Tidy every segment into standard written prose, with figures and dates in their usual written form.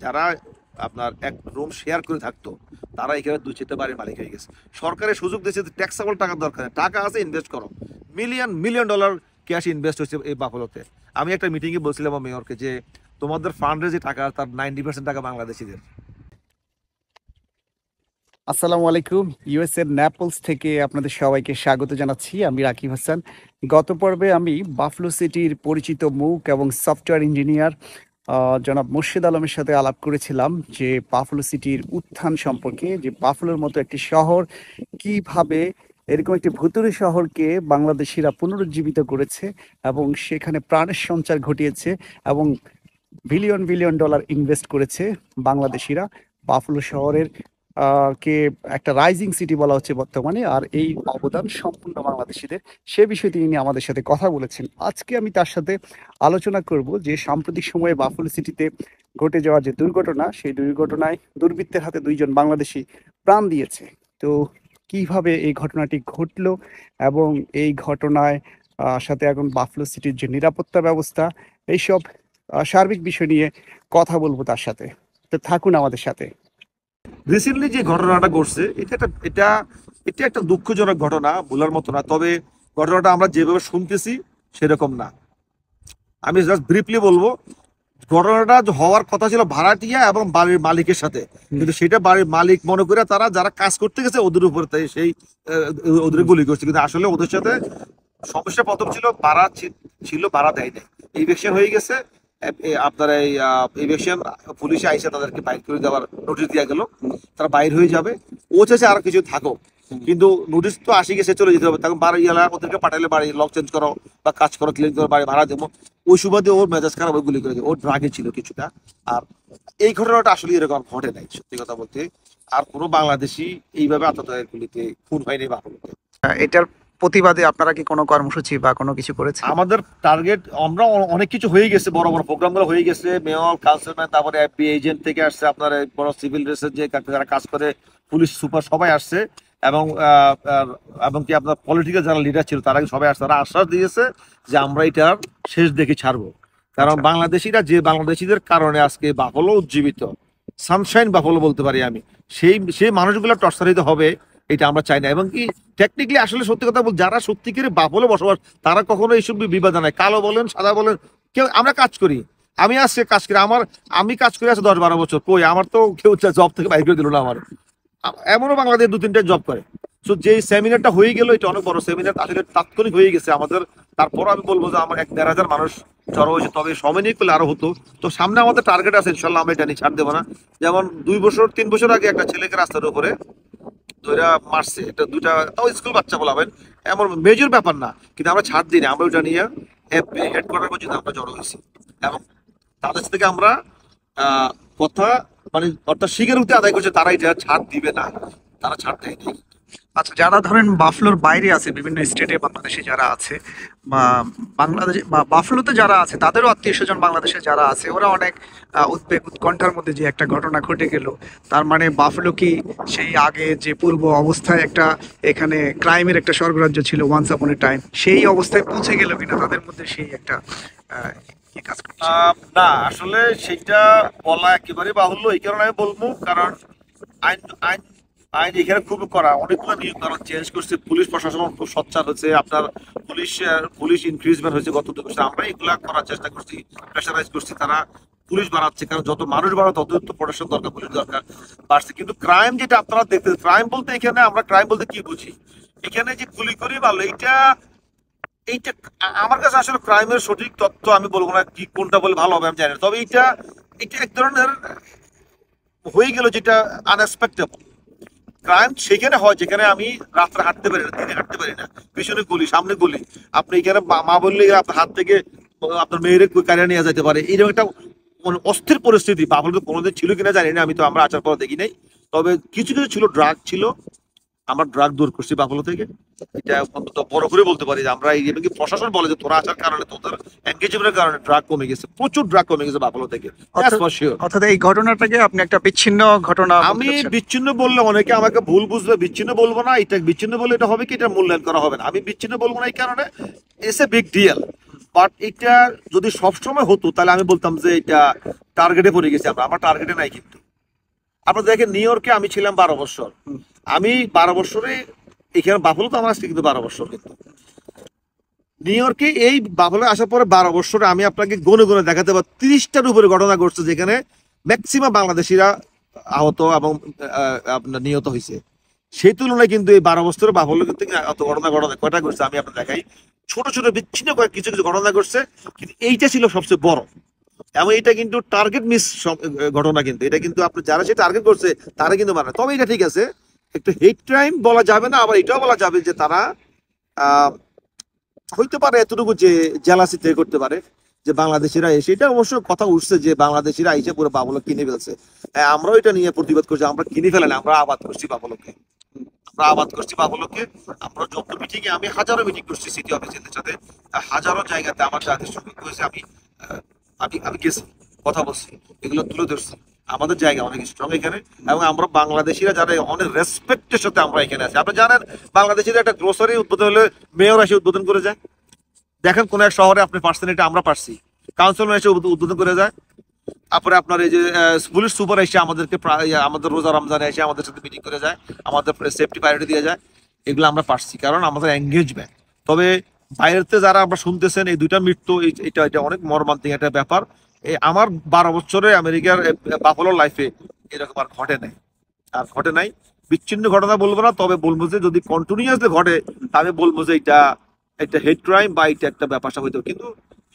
যারা আপনার এক রুম শেয়ার করে থাকতো তারা এখানে 2-4টা বাড়ির মালিক হয়ে গেছে। সরকারের সুযোগ দিয়েছে, ট্যাক্সেবল টাকার দরকার নেই, টাকা আছে ইনভেস্ট করো। Million million dollar cash invest হচ্ছে এই বাফেলোতে। আমি একটা মিটিংয়ে বলছিলাম মেয়রকে যে তোমাদের ফান্ডের যে টাকা তার 90% টাকা বাংলাদেশিদের। আসসালামু আলাইকুম। ইউএস এর ন্যাপলস থেকে আপনাদের সবাইকে স্বাগত জানাচ্ছি। আমি রাকিব হাসান। গত পর্বে আমি বাফলো সিটির পরিচিত মুখ এবং সফটওয়্যার ইঞ্জিনিয়ার জনাব মুর্শিদ আলমের সাথে আলাপ করেছিলাম যে বাফলো সিটির উত্থান সম্পর্কে, যে বাফলোর মতো একটি শহর কিভাবে এরকম একটি ভুতুড়ে শহরকে বাংলাদেশিরা পুনরুজ্জীবিত করেছে এবং সেখানে প্রাণের সঞ্চার ঘটিয়েছে এবং বিলিয়ন বিলিয়ন ডলার ইনভেস্ট করেছে বাংলাদেশিরা। বাফলো শহরের কে একটা রাইজিং সিটি বলা হচ্ছে বর্তমানে, আর এই অবদান সম্পূর্ণ বাংলাদেশিদের। সে বিষয়ে তিনি আমাদের সাথে কথা বলেছেন। আজকে আমি তার সাথে আলোচনা করব যে সাম্প্রতিক সময়ে বাফলো সিটিতে ঘটে যাওয়া যে দুর্ঘটনা, সেই দুর্ঘটনায় দুর্বৃত্তের হাতে 2জন বাংলাদেশি প্রাণ দিয়েছে। তো কিভাবে এই ঘটনাটি ঘটলো এবং এই ঘটনায় সাথে এখন বাফলো সিটির যে নিরাপত্তা ব্যবস্থা, এইসব সার্বিক বিষয় নিয়ে কথা বলবো তার সাথে। তো থাকুন আমাদের সাথে। রিসেন্টলি যে ঘটনাটা ঘটছে এটা একটা দুঃখজনক ঘটনা, বলার মতো না। তবে ঘটনাটা আমরা যেভাবে শুনতেছি সেরকম না। আমি জাস্ট ব্রিফলি বলবো, ঘটনাটা হওয়ার কথা ছিল ভাড়াটিয়া এবং বাড়ির মালিকের সাথে, কিন্তু সেটা বাড়ির মালিক মনে করে তারা যারা কাজ করতে গেছে ওদের উপর সেই ওদের গুলি করছে। কিন্তু আসলে ওদের সাথে সমস্যা প্রথম ছিল ভাড়া ছিল, ভাড়া দেয় নাই, ইভিকশন হয়ে গেছে। আপনার এই ইভিকশন পুলিশে আইসে তাদেরকে বাইর করে দেওয়ার নোটিশ দেওয়া গেল, তারা বাইর হয়ে যাবে। ও চাইছে আর কিছু থাকো, কিন্তু নোটিশ তো আসি গেছে, চলে যেতে হবে। তখন বাড়ি ওদেরকে পাঠালে বাড়ি লক চেঞ্জ করো বা কাজ করো, ক্লিন করো, বাড়ি ভাড়া দেবো। ওই সুবাদে ওর মেজাজ খারাপ, ওই গুলি করে দেবে। ওর ড্রাগে ছিল কিছুটা। আর এই ঘটনাটা আসলে এরকম ঘটে নাই সত্যি কথা বলতে। আর কোনো বাংলাদেশি এইভাবে আততায়ীর গুলিতে খুন হয়নি বাংলাদেশে। এটার প্রতিবাদে আপনারা কি কোনো কর্মসূচি বা কোনো কিছু করেছেন? আমাদের টার্গেট, আমরা অনেক কিছু হয়ে গেছে, বড় বড় প্রোগ্রামগুলো হয়ে গেছে। মেয়র, কাউন্সিলম্যান, তারপরে এফবিআই এজেন্ট থেকে আসছে, আপনার বড় সিভিল ড্রেসের যে যারা কাজ করে, পুলিশ সুপার সবাই আসছে। এবং এবং কি আপনার পলিটিক্যাল যারা লিডার ছিল তারা সবাই আসছে। তারা আশ্বাস দিয়েছে যে আমরা এটার শেষ দেখে ছাড়বো। কারণ বাংলাদেশিরা, যে বাংলাদেশিদের কারণে আজকে বাফলো উজ্জীবিত, সানশাইন বাফলো বলতে পারি আমি, সেই মানুষগুলো টর্চারিত হবে এটা আমরা চাই না। এবং কি টেকনিক্যালি আসলে সত্যি কথা বল, যারা সত্যিকারে বাফলো বসবাস তারা কখনো এইসব বিবাদ নাই। কালো বলেন সাদা বলেন, কেউ, আমরা কাজ করি। আমি আসছে কাজ করি, আমি কাজ করে আসছি 10-12 বছর, কই আমার তো কেউ জব থেকে বাইর করে দিল না। আমার এমনও বাংলাদেশ 2-3টা জব করে। তো যে সেমিনারটা হয়ে গেল, এটা অনেক বড় সেমিনার, আসলে তাৎক্ষণিক হয়ে গেছে আমাদের। তারপর আমি বলবো যে আমার 1-1.5 হাজার মানুষ জড়ো হয়েছে, তবে সময় নিয়ে করলে আরো হতো। তো সামনে আমাদের টার্গেট আছে, ইনশাল্লাহ আমরা এটা নিয়ে ছাড় দেবো না। যেমন 2-3 বছর আগে একটা ছেলেকে রাস্তার উপরে ধইরা মারছে, এটা 2টা, তাও স্কুল বাচ্চা বলাবেন, এমন মেজর ব্যাপার না, কিন্তু আমরা ছাড় দিই না। আমরা ওটা নিয়ে হেডকোয়ার্টার পর্যন্ত আমরা জড়ো হয়েছি এবং তাদের থেকে আমরা কথা, মানে অর্থাৎ স্বীকারোক্তি আদায় করছে তারা এটা ছাড় দিবে না, তারা ছাড় দেয়নি। আচ্ছা, যারা ধরেন বাফলোর বাইরে আছে, বিভিন্ন স্টেটে বাংলাদেশে যারা আছে বা বাংলাদেশে বা বাফলোতে যারা আছে, তাদেরও আত্মীয় স্বজন বাংলাদেশে যারা আছে, ওরা অনেক উদ্বেগ উৎকণ্ঠার মধ্যে যে একটা ঘটনা ঘটে গেল, তার মানে বাফলো কি সেই আগে যে পূর্ব অবস্থায় একটা এখানে ক্রাইমের একটা স্বর্গরাজ্য ছিল ওয়ান্স আপন এ টাইম, সেই অবস্থায় পৌঁছে গেল কিনা তাদের মধ্যে সেই একটা কি কাজ করছে? না, আসলে সেটা বলা একেবারে বাহুল্য। এই কারণে আমি বলবো, কারণ আইন আইন আইন এখানে খুব করা, অনেকগুলো নিয়ম কারণ চেঞ্জ করছে। পুলিশ প্রশাসন খুব সোচ্চার হচ্ছে, আপনার পুলিশ ইনক্রিজমেন্ট হয়েছে গত 2 বছর। আমরা এগুলা করার চেষ্টা করছি, প্রেশারাইজ করছি, তারা পুলিশ বাড়াচ্ছে। কারণ যত মানুষ বাড়া তত তো প্রোটেকশন দরকার, পুলিশ দরকার বাড়ছে। কিন্তু ক্রাইম যেটা আপনারা দেখতে, ক্রাইম বলতে এখানে আমরা ক্রাইম বলতে কি বুঝি, এখানে যে গুলি করি ভালো, এইটা এইটা আমার কাছে আসলে ক্রাইমের সঠিক তথ্য আমি বলবো না, কি কোনটা বলে ভালো হবে আমি জানি না। তবে এটা এক ধরনের হয়ে গেল যেটা আনএক্সপেক্টেবল। ক্রাইম সেখানে হয় যেখানে আমি রাত্রে হাঁটতে পারি না, দিনে হাঁটতে পারি না, পিছনে গুলি, সামনে গুলি। আপনি এখানে মা বললে আপনার হাত থেকে আপনার মেয়ের কারিয়া নিয়ে যেতে পারে, এইরকম একটা অস্থির পরিস্থিতি। বাফলোতে কোনোদিন ছিল কিনা জানি না, আমি তো আমরা আসার পর দেখি নাই। তবে কিছু কিছু ছিল, ড্রাগ ছিল, আমরা ড্রাগ দূর করছি বাফলো থেকে। এটা অন্তত বড় করে বলতে পারি যে আমরা, এই প্রশাসন বলে যে তোরা আসার কারণে, তোদের এনগেজমেন্টের কারণে ড্রাগ কমে গেছে, প্রচুর ড্রাগ কমে গেছে বাফলো থেকে। অর্থাৎ এই ঘটনাটাকে আপনি একটা বিচ্ছিন্ন ঘটনা আমি বিচ্ছিন্ন বললে অনেকে আমাকে ভুল বুঝবে, বিচ্ছিন্ন বলবো না। এটা বিচ্ছিন্ন বলে এটা হবে কি, এটা মূল্যায়ন করা হবে না। আমি বিচ্ছিন্ন বলবো না এই কারণে, it's a big deal. But এটা যদি সবসময় হতো তাহলে আমি বলতাম যে এটা টার্গেটে পড়ে গেছি আমরা, আমার টার্গেটে নাই। কিন্তু আপনারা দেখেন নিউ ইয়র্কে আমি ছিলাম 12 বছর, আমি 12 বছরে এখানে বাফলো তো আমার আসছে কিন্তু 12 বছর, কিন্তু নিউ ইয়র্কে এই বাফলো আসার পরে 12 বছরে আমি আপনাকে গনে গনে দেখাতে পারবো 30টার উপরে ঘটনা ঘটছে যেখানে ম্যাক্সিমাম বাংলাদেশিরা আহত এবং আপনার নিহত হয়েছে। সেই তুলনায় কিন্তু এই 12 বছরে বাফলো থেকে অত ঘটনা ঘটনা কয়টা ঘটছে আমি আপনার দেখাই। ছোট ছোট বিচ্ছিন্ন কয়েক কিছু কিছু ঘটনা ঘটছে, কিন্তু এইটা ছিল সবচেয়ে বড়। এবং এটা কিন্তু টার্গেট মিস ঘটনা, কিন্তু এটা কিন্তু আপনি যারা সে টার্গেট করছে তারা কিন্তু মানে, তবে এটা ঠিক আছে, একটু হেট ক্রাইম বলা যাবে না, আবার এটাও বলা যাবে যে তারা আহ হইতে পারে এতটুকু যে জেলাসি তৈরি করতে পারে যে বাংলাদেশিরা এসে, এটা অবশ্য কথা উঠছে যে বাংলাদেশিরা এসে পুরো বাবুলো কিনে ফেলছে। হ্যাঁ, আমরাও এটা নিয়ে প্রতিবাদ করছি, আমরা কিনে ফেলে না, আমরা আবাদ করছি বাবুলোকে, আমরা আবাদ করছি বাবুলোকে। আমরা যত মিটিং এ, আমি হাজারো মিটিং করছি সিটি অফিসের সাথে, হাজারো জায়গাতে আমার সাথে সঙ্গে হয়েছে, আমি আমি গেছি, কথা বলছি, এগুলো তুলে ধরছি। আমাদের জায়গা অনেক স্ট্রং এখানে, এবং আমরা বাংলাদেশিরা যারা অনেক রেসপেক্টের সাথে আমরা এখানে আছি। আপনি জানেন বাংলাদেশিরা একটা গ্রোসারি উদ্বোধন হলে মেয়র এসে উদ্বোধন করে যায়। দেখেন কোন এক শহরে আপনি পারছেন, এটা আমরা পারছি, কাউন্সিলর এসে উদ্বোধন করে যায়। তারপরে আপনার এই যে পুলিশ সুপার এসে আমাদেরকে আমাদের রোজা রমজানে এসে আমাদের সাথে মিটিং করে যায়, আমাদের সেফটি প্রায়োরিটি দিয়ে যায়। এগুলো আমরা পারছি কারণ আমাদের এঙ্গেজমেন্ট। তবে বাইরেতে যারা আমরা শুনতেছেন এই দুইটা মৃত্যু, এটা এটা অনেক মর্মান্তিক একটা ব্যাপার। এই আমার 12 বছরে আমেরিকার বাফলো লাইফে এরকম আর ঘটে নাই, আর ঘটে নাই। বিচ্ছিন্ন ঘটনা বলবো না, তবে বলবো যে যদি কন্টিনিউয়াসলি ঘটে তাহলে বলবো যে এটা একটা হেট ক্রাইম বা এটা একটা ব্যাপার হইতো। কিন্তু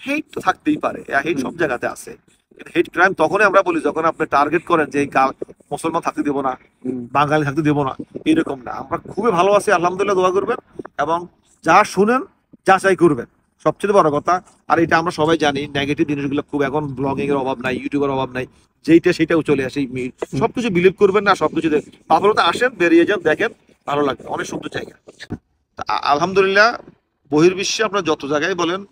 হেট তো থাকতেই পারে, হেট সব জায়গাতে আছে। হেট ক্রাইম তখনই আমরা বলি যখন আপনি টার্গেট করেন যে মুসলমান থাকতে দেবো না, বাঙালি থাকতে দেবো না, এরকম না। আমরা খুবই ভালো আছি, আলহামদুলিল্লাহ, দোয়া করবেন এবং যা শুনেন যাচাই করবেন, সবচেয়ে বড় কথা। আর এটা আমরা সবাই জানি, নেগেটিভ জিনিসগুলো খুব, এখন ব্লগিং এর অভাব নাই, ইউটিউবের অভাব নাই, যেইটা সেটাও চলে আসে। সবকিছু বিলিভ করবেন না, সবকিছু বাফলোতে আসেন, বেরিয়ে যান, দেখেন, ভালো লাগবে, অনেক সুন্দর জায়গা। আলহামদুলিল্লাহ, বহির্বিশ্বে আপনার যত জায়গায় বলেন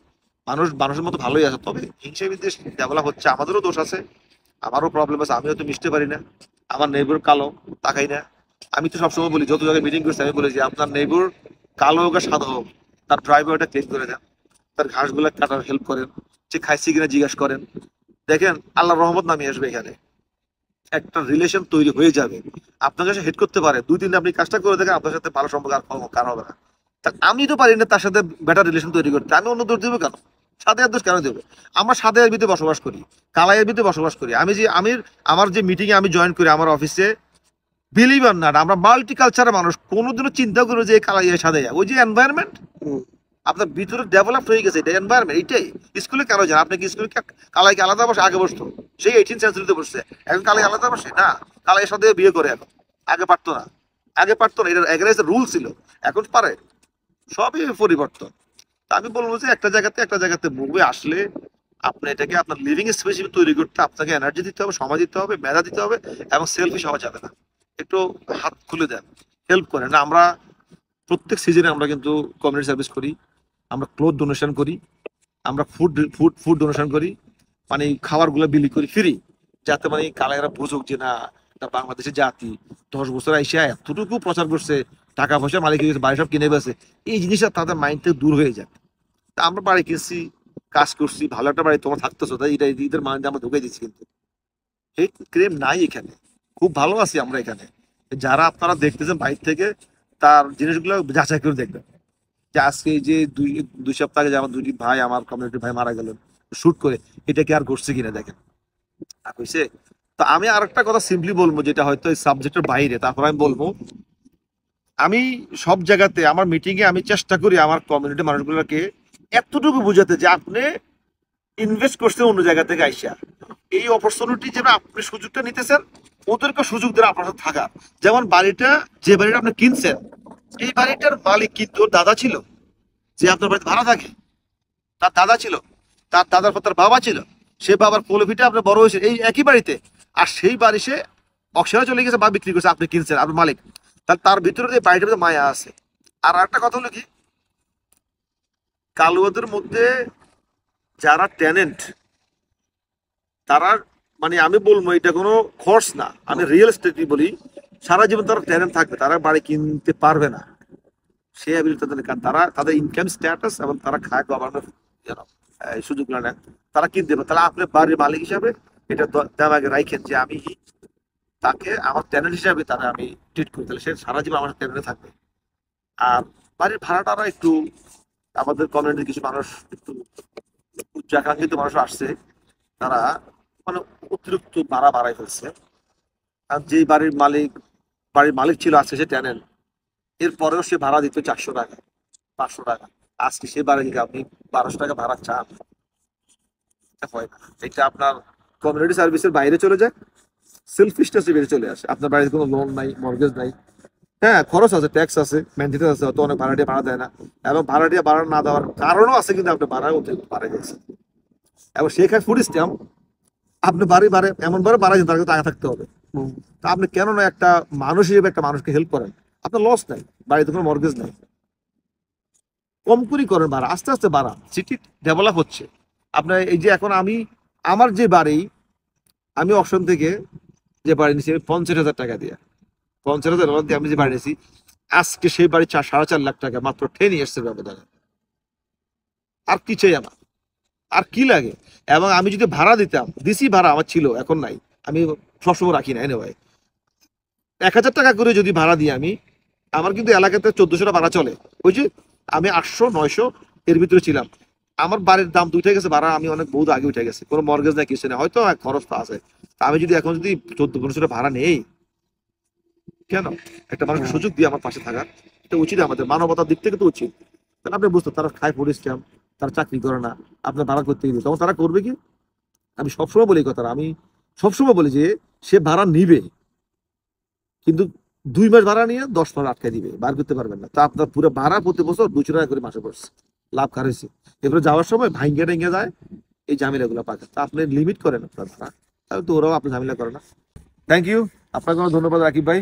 মানুষের মতো ভালোই আছে। তবে হিংসা বিদ্বেষ ডেভেলপ হচ্ছে, আমাদেরও দোষ আছে, আমারও প্রবলেম আছে, আমিও তো মিশতে পারি না। আমার নেইবার কালো, তাকাই না। আমি তো সবসময় বলি, যত জায়গায় মিটিং করছি আমি বলি যে আপনার নেইবার কালো হোক আর সাদা হোক, তার ড্রাইভারটা ক্লিন করে দেন, তার ঘাসগুলো কাটার হেল্প করেন, সে খাইছি কিনা জিজ্ঞাসা করেন। দেখেন আল্লাহর রহমত নামিয়ে আসবে, এখানে একটা রিলেশন তৈরি হয়ে যাবে। আপনার কাছে হেড করতে পারে, 2-3 আপনি কাজটা করে দেখেন, আপনার সাথে ভালো সম্পর্ক আর কার হবে না। তা আমি তো পারি না তার সাথে বেটার রিলেশন তৈরি করতে, আমি অন্য দোষ দেবো কেন? সাদেহার দোষ কেন দেবো? আমরা সাদেহার ভিতরে বসবাস করি, কালাইয়ের ভিতরে বসবাস করি। আমার যে মিটিং এ আমি জয়েন করি আমার অফিসে, বিলিভ আর নট, আমরা মাল্টি কালচারের মানুষ, কোনোদিনও চিন্তা করবো যে কালাইয়া সাদেয়া, ওই যে এনভায়রনমেন্ট আপনার ভিতরে ডেভেলপ হয়ে গেছে, এটা এনভায়রনমেন্ট। এইটাই স্কুলে কেন যান আপনি? কি স্কুলে কালাইকে আলাদা বসে? আগে বসতো, সেই 18th সেঞ্চুরিতে বসছে, এখন কালাই আলাদা বসে না। কালাইয়ের সাথে বিয়ে করে এখন, আগে পারতো না, আগে পারতো না, এটা এগ্রেসিভ রুল ছিল, এখন পারে। সবই পরিবর্তন। তা আমি বলবো যে একটা জায়গাতে মুভে আসলে আপনি এটাকে আপনার লিভিং স্পেস হিসেবে তৈরি করতে আপনাকে এনার্জি দিতে হবে, সময় দিতে হবে, মেধা দিতে হবে, এবং সেলফিশ হওয়া যাবে না। একটু হাত খুলে দেন, হেল্প করেন না। আমরা প্রত্যেক সিজনে আমরা কিন্তু কমিউনিটি সার্ভিস করি, আমরা ক্লোথ ডোনেশন করি, আমরা ফুড ডোনেশন করি, মানে খাবার গুলো বিলি করি ফ্রি, যাতে মানে কালাইরা বুঝুক যে না, এটা বাংলাদেশের জাতি 10 বছর আইসা এতটুকু প্রচার করছে, টাকা পয়সা মালিক হয়ে গেছে, বাড়ি সব কিনে বেছে, এই জিনিসটা তাদের মাইন্ড থেকে দূর হয়ে যায়। তা আমরা বাড়ি কিনছি, কাজ করছি, ভালো একটা বাড়ি তোমরা থাকতেছো, তাই এটা ঈদের মাইন্ডে আমরা ঢুকে দিচ্ছি। কিন্তু এই ক্রেম নাই এখানে, খুব ভালো আছি আমরা এখানে। যারা আপনারা দেখতেছেন বাইরে থেকে, তার জিনিসগুলো যাচাই করে দেখবেন যে আজকে এই যে দুই সপ্তাহ আগে যে আমার দুটি ভাই, আমার কমিউনিটির ভাই মারা গেলেন শুট করে, এটা কি আর ঘটছে কিনা দেখেন। আর হয়েছে। তো আমি আর একটা কথা সিম্পলি বলবো, যেটা হয়তো এই সাবজেক্টের বাইরে, তারপর আমি বলবো, আমি সব জায়গাতে আমার মিটিং এ আমি চেষ্টা করি আমার কমিউনিটি মানুষগুলোকে এতটুকু বুঝাতে যে আপনি ইনভেস্ট করছেন অন্য জায়গা থেকে আইসা, এই অপরচুনিটি যেন আপনি সুযোগটা নিতেছেন, ওদেরকে সুযোগ দেন আপনার সাথে থাকার। যেমন বাড়িটা, যে বাড়িটা আপনি কিনছেন, এই বাড়িটার মালিক কিন্তু ওর দাদা ছিল, যে আপনার বাড়িতে ভাড়া থাকে, তার দাদা ছিল, তার দাদার পর তার বাবা ছিল, সে বাবার কোলভিটা আপনার বড় হয়েছে এই একই বাড়িতে, আর সেই বাড়ি সে অক্সিজেনে চলে গেছে বা বিক্রি করছে, আপনি কিনছেন, আপনার মালিক। তাহলে তার ভিতরে যে বাড়িটার ভিতরে মায়া আছে। আর একটা কথা হলো কি, কালুয়াদের মধ্যে যারা ট্যালেন্ট, তারা মানে আমি বলবো এটা কোনো খরচ না, আমি রিয়েল এস্টেটই বলি, সারা জীবন তারা ট্যালেন্ট থাকবে, তারা বাড়ি কিনতে পারবে না। সে অ্যাবিলিটি তাদের, তারা তাদের ইনকাম স্ট্যাটাস এবং তারা খায় গভর্নমেন্ট এই সুযোগগুলো নেন, তারা কিনতে পারে। তাহলে আপনি বাড়ির মালিক হিসাবে এটা দেমাগে রাখেন যে আমি তাকে আমার টেনেন্ট হিসাবে তারা আমি ট্রিট করি, তাহলে সে সারা জীবন আমার টেনেন্টে থাকবে। আর বাড়ির ভাড়াটারা একটু, আমাদের কমিউনিটির কিছু মানুষ একটু উচ্চাকাঙ্ক্ষিত মানুষ আসছে, তারা মানে অতিরিক্ত ভাড়া বাড়াই ফেলছে। আর যে বাড়ির মালিক ছিল আজকে সে টেনেন্ট, এরপরেও সে ভাড়া দিত 400 টাকা, 500 টাকা। আজকে সে বাড়ি দিকে আপনি 1200 টাকা ভাড়া চান, এটা হয় না। এটা আপনার কমিউনিটি সার্ভিসের বাইরে চলে যায়, সেলফিশনেস বেড়ে চলে আসে। আপনার বাড়িতে কোনো লোন নাই, মর্গেজ নাই, হ্যাঁ খরচ আছে, ট্যাক্স আছে, মেনটেন্স আছে, হয়তো অনেক ভাড়াটিয়া ভাড়া দেয় না, এবং ভাড়াটিয়া ভাড়া না দেওয়ার কারণও আছে, কিন্তু আপনার ভাড়া অতিরিক্ত বাড়ে গেছে। এবং সেখানে ফুড স্ট্যাম্প আপনি বাড়ি বাড়ে এমন ভাবে বাড়াইছেন, তার কাছে টাকা থাকতে হবে। তা আপনি কেন না একটা মানুষ হিসেবে একটা মানুষকে হেল্প করেন, আপনার লস নাই, বাড়িতে কোনো মর্গেজ নাই, কম করে করেন ভাড়া, আস্তে আস্তে বাড়ান, সিটি ডেভেলপ হচ্ছে। আপনার এই যে এখন আমার যে বাড়ি, আমি অপশন থেকে যে বাড়ি নিয়েছি আমি 50,000 টাকা দিয়ে, 50,000 দিয়ে আমি যে বাড়ি নিয়েছি, আজকে সেই বাড়ি 4.5 লাখ টাকা মাত্র 10 ইয়ার্সের ব্যবধানে। আর কি চাই আমার, আর কি লাগে? এবং আমি যদি ভাড়া দিতাম, দিছি ভাড়া আমার ছিল, এখন নাই, আমি সবসময় রাখি না, এনে ভাই 1,000 টাকা করে যদি ভাড়া দিই আমি, আমার কিন্তু এলাকাতে 1400 ভাড়া চলে। ওই যে আমি 800-900 এর ভিতরে ছিলাম, আমার বাড়ির দাম তো উঠে গেছে, ভাড়া আমি অনেক বহুত আগে উঠে গেছে, কোনো মর্গেজ নাই, কিছু নেই, হয়তো খরচ তো আছে। তা আমি যদি এখন যদি 1400-1500 ভাড়া নেই, কেন? একটা মানুষকে সুযোগ দিয়ে আমার পাশে থাকার, এটা উচিত, আমাদের মানবতার দিক থেকে তো উচিত। তাহলে আপনি বুঝতে, তারা খায় ফুড স্ট্যাম্প, তারা চাকরি করে না, আপনার ভাড়া করতে গেলে তখন তারা করবে কি? আমি সবসময় বলি এই কথাটা, আমি সবসময় বলি যে সে ভাড়া নিবে, কিন্তু 2 মাস ভাড়া নিয়ে 10 মাস আটকে দিবে, বার করতে পারবেন না। তা আপনার পুরো ভাড়া প্রতি বছর 200 টাকা করে মাসে পড়ছে, লাভ কার হয়েছে? এরপরে যাওয়ার সময় ভাঙ্গে টেঙ্গে যায়, এই ঝামেলাগুলো পাচ্ছে। তা আপনি লিমিট করেন আপনার ভাড়া, তাহলে তো ওরাও আপনার ঝামেলা করে না। থ্যাংক ইউ, আপনাকে ধন্যবাদ রাকিব ভাই।